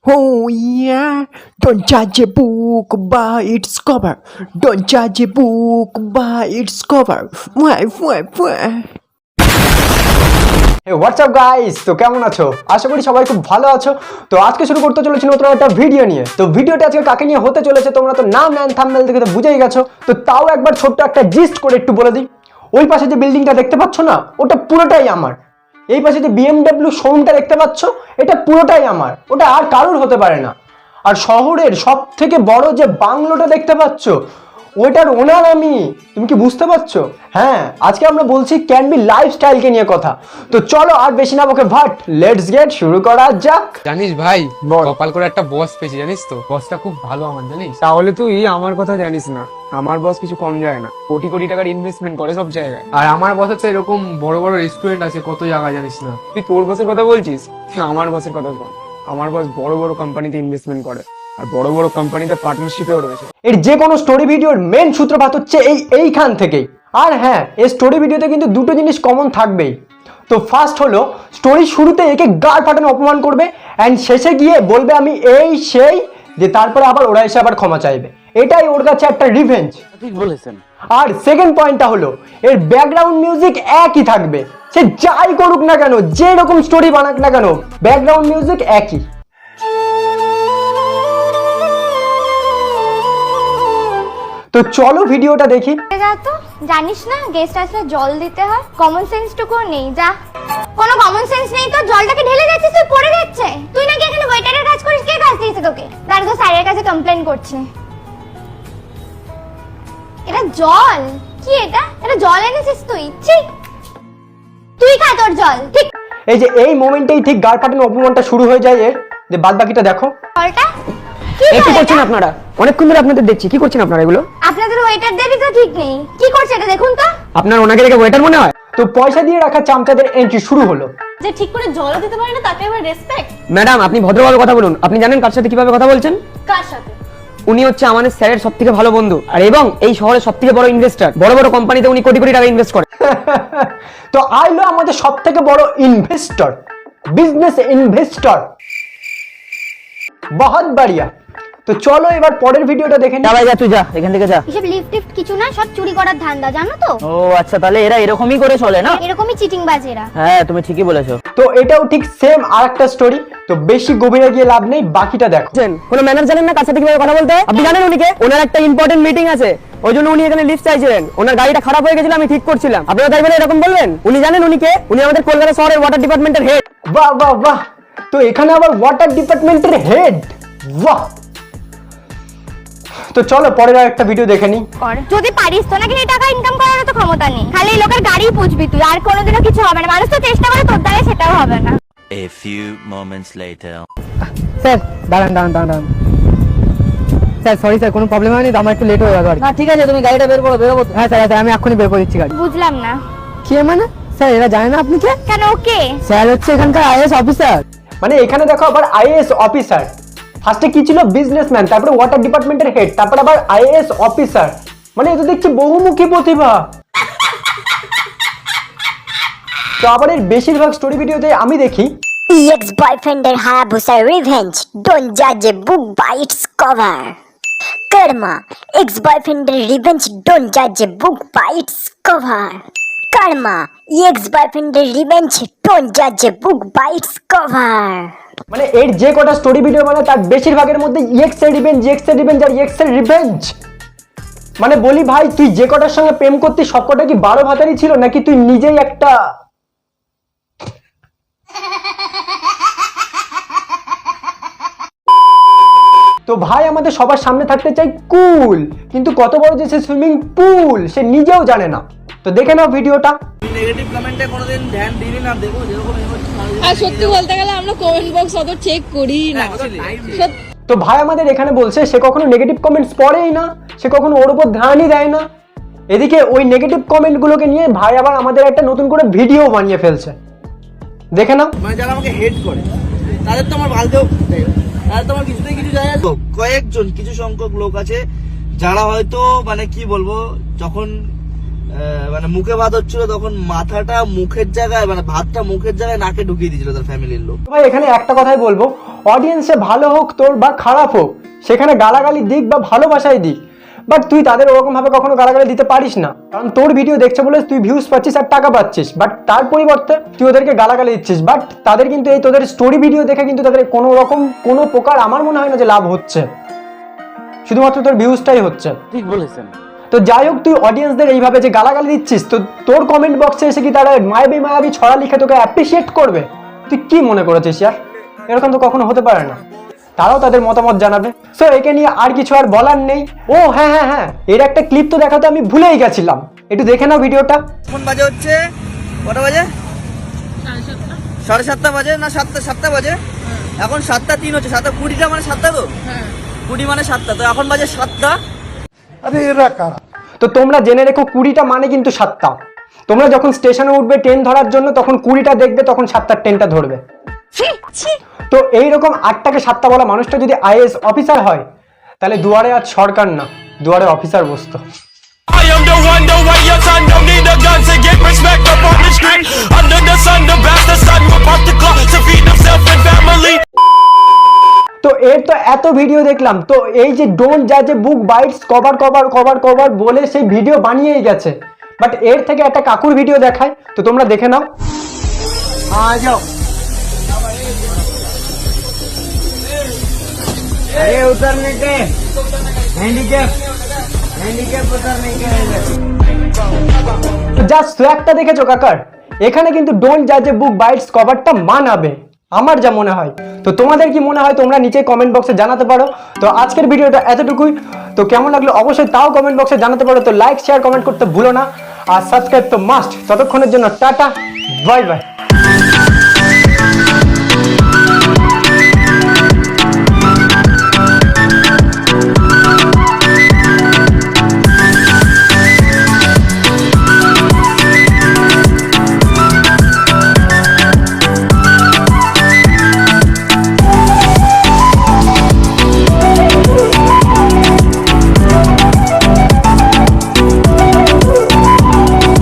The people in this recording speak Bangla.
Oh yeah, don't judge a book by its cover. Don't judge a book by its cover. WhatsApp guys, তো কেমন আছো? আশা করি সবাই খুব ভালো আছো। তো আজকে শুরু করতে চলেছি নতুন একটা ভিডিও নিয়ে। তো ভিডিওটা আজকে কাকে নিয়ে হতে চলেছে তোমরা তো নাম অ্যান্ড থাম্বনেল দেখে তো বুঝেই গেছো। তো তাও একবার ছোট্ট একটা জিস্ট করে একটু বলে দিই। ওই পাশে যে বিল্ডিংটা দেখতে পাচ্ছ না, ওটা পুরোটাই আমার। এই পাশে যে BMW শোরুমটা দেখতে পাচ্ছ, এটা পুরোটাই আমার, ওটা আর কারোর হতে পারে না। আর শহরের সব থেকে বড় যে বাংলোটা দেখতে পাচ্ছ, ওইটার ওনার আমি। তুমি কি বুঝতে পারছো? হ্যাঁ, আজকে আমরা বলছি ক্যান বি লাইফস্টাইলকে নিয়ে কথা। তো চলো আর বেশি না বকে ভাট, লেটস গেট শুরু করা যাক। জানিস ভাই, বল। কপাল করে একটা বস পেয়েছি, জানিস তো? বসটা খুব ভালো আমার, জানিস? তাহলে তুই আমার কথা জানিস না, আমার বস কিছু কম যায় না, কোটি কোটি টাকার ইনভেস্টমেন্ট করে সব জায়গায়। আর আমার বসের তো এরকম বড় বড় রেস্টুরেন্ট আছে কত জায়গা, জানিস না? তুই তোর বসের কথা বলছিস, আমার বসের কথা বল। আমার বস বড় বড় কোম্পানিতে ইনভেস্টমেন্ট করে আর বড় বড় কোম্পানিতে পার্টনারশিপেও রয়েছে। এর যে কোনো স্টোরি ভিডিওর মেন সূত্রপাত হচ্ছে এইখান থেকেই। আর হ্যাঁ, এই স্টোরি ভিডিওতে কিন্তু দুটো জিনিস কমন থাকবেই। তো ফার্স্ট হলো, স্টোরি শুরুতে একে গাড় ফাটানো অপমান করবে অ্যান্ড শেষে গিয়ে বলবে আমি এই সেই, যে তারপরে আবার ওরা এসে আবার ক্ষমা চাইবে। এটাই ওর কাছে একটা রিভেঞ্জ। ঠিক বলেছেন। আর সেকেন্ড পয়েন্টটা হলো, এর ব্যাকগ্রাউন্ড মিউজিক একই থাকবে। সে যাই করুক না কেন, যে রকম স্টোরি বানাক না কেন, ব্যাকগ্রাউন্ড মিউজিক একই। তো চলো ভিডিওটা দেখি। যা তো, জানিস না গেস্ট আসলে জল দিতে হয়? কমন সেন্স টুকু নেই। যা, কোনো কমন সেন্স নেই তো, জলটাকে ঢেলে যাচ্ছিস, তুই পড়ে যাচ্ছে। তুই নাকি এখানে ওয়েটারের কাজ করিস? কে কাজ দিয়েছে তোকে? তার তো স্যারের কাছে কমপ্লেইন করছে। এটা জল? কি এটা? এটা জল এনেছিস তুই? ছি, তুই খা তোর জল। ঠিক, এই যে এই মোমেন্টেই ঠিক গাড় ফাটানো অপমানটা শুরু হয়ে যায় এর। যে বাদ বাকিটা দেখো। জলটা কি জল করছেন এটা? আপনারা? অনেকক্ষণ ধরে আপনাদের দেখছি, কি করছেন আপনারা এগুলো? আপনাদের ওয়েটারদেরই তো ঠিক নেই। কি করছে এটা দেখুন তো। আপনার ওনাকে দেখে ওয়েটার মনে হয়? তো পয়সা দিয়ে রাখা চামচাদের এন্ট্রি শুরু হলো। যে ঠিক করে জলও দিতে পারে না, তাকে আবার রেসপেক্ট? ম্যাডাম, আপনি ভদ্রভাবে কথা বলুন। আপনি জানেন কার সাথে কিভাবে কথা বলছেন? কার সাথে? উনি হচ্ছে আমাদের স্যারের সব থেকে ভালো বন্ধু, আর এবং এই শহরের সব থেকে বড় ইনভেস্টর। বড় বড় কোম্পানিতে উনি কোটি কোটি টাকা ইনভেস্ট করে। তো আইলো আমাদের সব থেকে বড় ইনভেস্টর, বিজনেস ইনভেস্টর। বহুত বাড়িয়া। তো চলো এবার পরের ভিডিওটা দেখে নিই। ভাই যা, তুই যা এখান থেকে যা। এসব লিফট টিফট কিছু না, সব চুরি করার ধান্দা, জানো তো? ও আচ্ছা, তাহলে এরা এরকমই করে চলে না? এরকমই চিটিং বাজেরা। হ্যাঁ, তুমি ঠিকই বলেছো। তো এটাও ঠিক সেম আরেকটা স্টোরি। তো বেশি গভীরে গিয়ে লাভ নেই, বাকিটা দেখো। কোনো ম্যানেজার জানেন না কার সাথে কিভাবে কথা বলতে হয়? আপনি জানেন উনিকে? ওনার একটা ইম্পর্টেন্ট মিটিং আছে, ওই জন্য উনি এখানে লিফট চাইছিলেন। ওনার গাড়িটা খারাপ হয়ে গেছিল, আমি ঠিক করছিলাম। আপনারা তাই বলে এরকম বলবেন? উনি জানেন উনিকে? উনি আমাদের কলকাতা শহরের ওয়াটার ডিপার্টমেন্টের হেড। বাহ বাহ বাহ। তো এখানে আবার ওয়াটার ডিপার্টমেন্টের হেড। বাহ। তো চলো পরের আরেকটা ভিডিও দেখে নিই। যদি পারিস তো নাকি এই টাকা ইনকাম করার তো ক্ষমতা নেই। খালি এই লোকের গাড়ি পুছবি তুই, আর কোনোদিনও কিছু হবে না। মানুষ তো চেষ্টা করে, তোর দ্বারা সেটাও হবে না। A few moments later. Sir দাঁড়ান। স্যার সরি স্যার, কোনো প্রবলেম হয়নি তো? আমার একটু লেট হয়ে গেল। না ঠিক আছে, তুমি গাড়িটা বের করো, বেরোবো। হ্যাঁ স্যার, আমি এক্ষুনি বের করে দিচ্ছি গাড়ি। বুঝলাম না। কি মানে? স্যার এরা জানে না আপনি কে? কেন? ওকে স্যার হচ্ছে এখানকার আইএস অফিসার। মানে এখানে দেখো আবার আইএএস অফিসার। ফার্স্টে কি ছিল? বিজনেসম্যান, তারপরে ওয়াটার ডিপার্টমেন্টের হেড, তারপর আবার আইএএস অফিসার। মানে এ তো দেখছি বহুমুখী প্রতিভা। তো আবার এর বেশিরভাগ স্টোরি ভিডিওতে আমি দেখি Ex-boyfriend Hayabusa revenge. Don't judge a book by its cover. Karma. Ex-boyfriend revenge. Don't judge a book by its cover. Karma. Ex-boyfriend revenge. Don't judge a book by its cover. মানে এর যে কটা স্টোরি ভিডিও মানে তার বেশিরভাগের মধ্যে এক্স এর রিভেঞ্জ আর এক্স এর রিভেঞ্জ। মানে বলি ভাই, তুই যে কটার সঙ্গে প্রেম করতি সব কটা কি 12 ভাতারই ছিল, নাকি তুই নিজেই একটা? তো ভাই আমাদের সবার সামনে থাকতে চাই কুল, কিন্তু কত বড় যে সে সুইমিং পুল সে নিজেও জানে না। তো দেখে নাও ভিডিওটা। নেগেটিভ কমেন্টে কোনোদিন ধ্যান দিই না, দেখো যেরকম আর সত্যি বলতে গেলে আমরা কমেন্ট বক্স অত চেক করি না। তো ভাই আমাদের এখানে বলছে সে কখনো নেগেটিভ কমেন্টস পড়েই না, সে কখনো ওর উপর ধ্যানই দেয় না। এদিকে ওই নেগেটিভ কমেন্টগুলোকে নিয়ে ভাই আবার আমাদের একটা নতুন করে ভিডিও বানিয়ে ফেলছে। দেখে নাও। মানে যারা আমাকে হেড করে তাদের তো আমার ভালতেও, তাদের তো আমার কিছুতেই কিছু যায় না। কয়েকজন কিছু সংখ্যক লোক আছে যারা হয়তো মানে কি বলবো, যখন মানে মুখে ভাত হচ্ছিল তখন মাথাটা মুখের জায়গায়, মানে ভাতটা মুখের জায়গায় নাকে ঢুকিয়ে দিয়েছিল তার ফ্যামিলির লোক। ভাই এখানে একটা কথাই বলবো, অডিয়েন্সে ভালো হোক তোর বা খারাপ হোক, সেখানে গালাগালি দিক বা ভালোবাসাই দিক, বাট তুই তাদের ওরকম ভাবে কখনো গালাগালি দিতে পারিস না। কারণ তোর ভিডিও দেখছে বলে তুই ভিউজ পাচ্ছিস আর টাকা পাচ্ছিস, বাট তার পরিবর্তে তুই ওদেরকে গালাগালি দিচ্ছিস। বাট তাদের কিন্তু এই তোদের স্টোরি ভিডিও দেখে কিন্তু তাদের কোনো রকম কোনো প্রকার আমার মনে হয় না যে লাভ হচ্ছে, শুধুমাত্র তোর ভিউজটাই হচ্ছে। ঠিক বলেছেন। তো যাই হোক, তুই অডিয়েন্সদের এইভাবে যে গালাগালি দিচ্ছিস, তো তোর কমেন্ট বক্সে এসে কি তারা মায়াবী মায়াবী ছড়া লিখে তোকে অ্যাপ্রিসিয়েট করবে? তুই কি মনে করেছিস ইয়ার? এরকম তো কখনো হতে পারে না। তারাও তাদের মতামত জানাবে। সো একে নিয়ে আর কিছু আর বলার নেই। ও হ্যাঁ হ্যাঁ হ্যাঁ, এর একটা ক্লিপ তো দেখাতে আমি ভুলেই গেছিলাম, একটু দেখে নাও ভিডিওটা। এখন বাজে হচ্ছে কটা বাজে? 7:30 বাজে না 7টা বাজে? এখন 7:03 হচ্ছে। 7:20 মানে 7টা, তো 20 মানে 7টা, তো এখন বাজে 7টা। তো তোমরা জেনে রেখো 20টা মানে কিন্তু 7টা। তোমরা যখন স্টেশনে উঠবে ট্রেন ধরার জন্য, তখন 20টা দেখবে, তখন 7টার ট্রেনটা ধরবে। তো এইরকম 8টাকে 7টা বলা মানুষটা যদি আইএএস অফিসার হয়, তাহলে দুয়ারে আজ সরকার না, দুয়ারে অফিসার বসতো। I am the one, the way your son don't need a gun to get respect up on the street. Under the sun, the bastard son will pop the clock to feed himself and family. তো এর তো এত ভিডিও দেখলাম, তো এই যে ডোন্ট জাজ a book by its cover cover cover cover বলে সেই ভিডিও বানিয়েই গেছে। বাট এর থেকে একটা কাকুর ভিডিও দেখায়, তো তোমরা দেখে নাও। যাও अरे उतरने के हैंडीकैप उतरने के। জাস্ট সোয়াগটা দেখেছো কাকার? এখানে কিন্তু ডোন্ট জাজ এ বুক বাইটস কভারটা মানাবে আমার যা মনে হয়। তো তোমাদের কি মনে হয় তোমরা নিচে কমেন্ট বক্সে জানাতে পারো। তো আজকের ভিডিওটা এতটুকুই। তো কেমন লাগলো অবশ্যই তাও কমেন্ট বক্সে জানাতে পারো। তো লাইক শেয়ার কমেন্ট করতে ভুলো না, আর সাবস্ক্রাইব তো মাস্ট। ততক্ষণের জন্য টাটা, বাই বাই।